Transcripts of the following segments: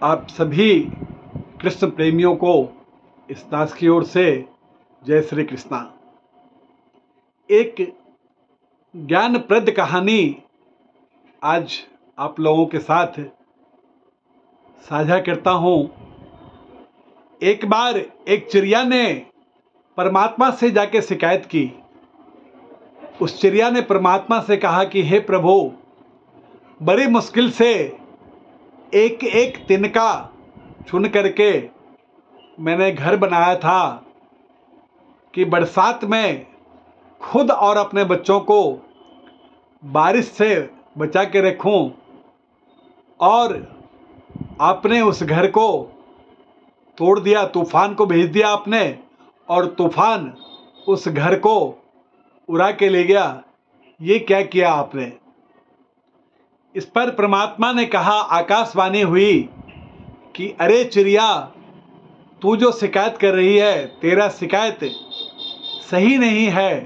आप सभी कृष्ण प्रेमियों को इस दास की ओर से जय श्री कृष्णा। एक ज्ञानप्रद कहानी आज आप लोगों के साथ साझा करता हूँ। एक बार एक चिड़िया ने परमात्मा से जाके शिकायत की। उस चिड़िया ने परमात्मा से कहा कि हे प्रभु, बड़ी मुश्किल से एक एक तिनका चुन करके मैंने घर बनाया था कि बरसात में खुद और अपने बच्चों को बारिश से बचा के रखूं, और आपने उस घर को तोड़ दिया, तूफान को भेज दिया आपने, और तूफान उस घर को उड़ा के ले गया। ये क्या किया आपने? इस पर परमात्मा ने कहा, आकाशवाणी हुई कि अरे चिड़िया, तू जो शिकायत कर रही है, तेरा शिकायत सही नहीं है।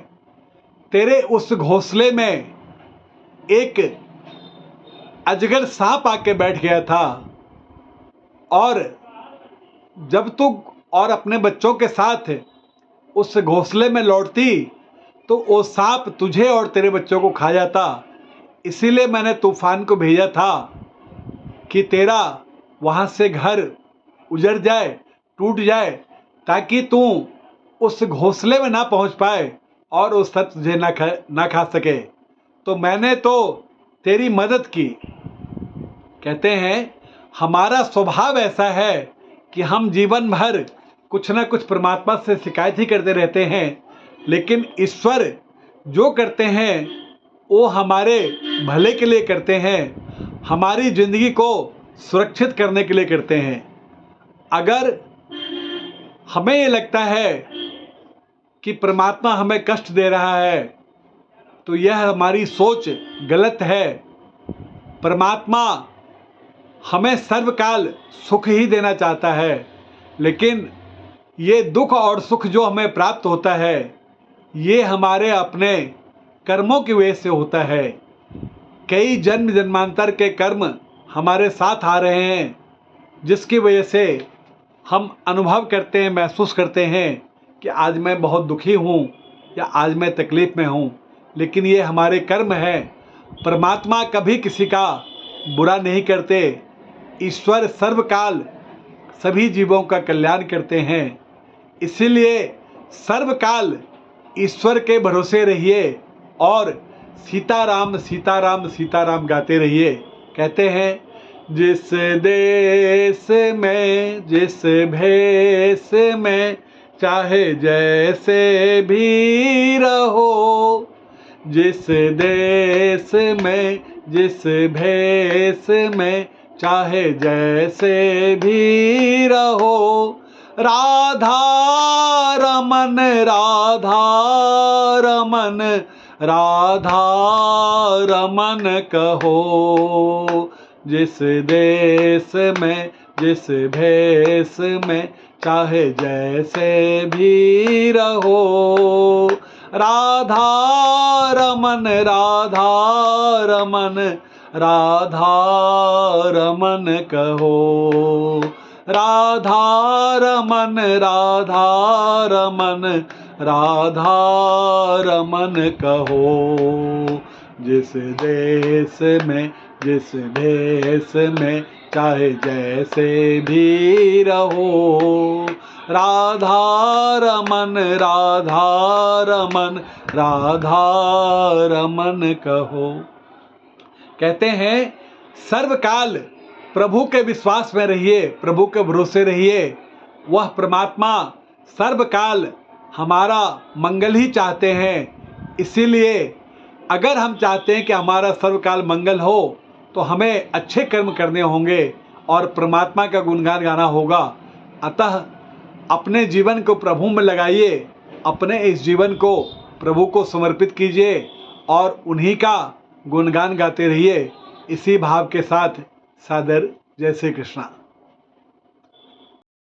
तेरे उस घोंसले में एक अजगर सांप आके बैठ गया था, और जब तू और अपने बच्चों के साथ उस घोंसले में लौटती तो वो सांप तुझे और तेरे बच्चों को खा जाता। इसीलिए मैंने तूफान को भेजा था कि तेरा वहाँ से घर उजड़ जाए, टूट जाए, ताकि तू उस घोंसले में ना पहुँच पाए और उस सांप तुझे ना खा सके। तो मैंने तो तेरी मदद की। कहते हैं हमारा स्वभाव ऐसा है कि हम जीवन भर कुछ ना कुछ परमात्मा से शिकायत ही करते रहते हैं, लेकिन ईश्वर जो करते हैं वो हमारे भले के लिए करते हैं, हमारी ज़िंदगी को सुरक्षित करने के लिए करते हैं। अगर हमें ये लगता है कि परमात्मा हमें कष्ट दे रहा है तो यह हमारी सोच गलत है। परमात्मा हमें सर्वकाल सुख ही देना चाहता है, लेकिन ये दुख और सुख जो हमें प्राप्त होता है ये हमारे अपने कर्मों की वजह से होता है। कई जन्म जन्मांतर के कर्म हमारे साथ आ रहे हैं, जिसकी वजह से हम अनुभव करते हैं, महसूस करते हैं कि आज मैं बहुत दुखी हूँ या आज मैं तकलीफ़ में हूँ, लेकिन ये हमारे कर्म हैं। परमात्मा कभी किसी का बुरा नहीं करते। ईश्वर सर्वकाल सभी जीवों का कल्याण करते हैं। इसीलिए सर्वकाल ईश्वर के भरोसे रहिए और सीताराम सीताराम सीताराम गाते रहिए। कहते हैं जिस देश में जिस भेष में चाहे जैसे भी रहो, जिस देश में जिस भेष में चाहे जैसे भी रहो, राधा रमन राधा रमन राधा रमन कहो। जिस देश में जिस भेष में चाहे जैसे भी रहो, राधा रमन राधा रमन राधा रमन कहो। राधा रमन राधा रमन राधा रमन कहो। जिस देश में जिस भेष में चाहे जैसे भी रहो, राधा रमन राधा रमन राधा रमन कहो। कहते हैं सर्वकाल प्रभु के विश्वास में रहिए, प्रभु के भरोसे रहिए। वह परमात्मा सर्वकाल हमारा मंगल ही चाहते हैं। इसीलिए अगर हम चाहते हैं कि हमारा सर्वकाल मंगल हो तो हमें अच्छे कर्म करने होंगे और परमात्मा का गुणगान गाना होगा। अतः अपने जीवन को प्रभु में लगाइए, अपने इस जीवन को प्रभु को समर्पित कीजिए और उन्हीं का गुणगान गाते रहिए। इसी भाव के साथ सादर जय श्री कृष्णा।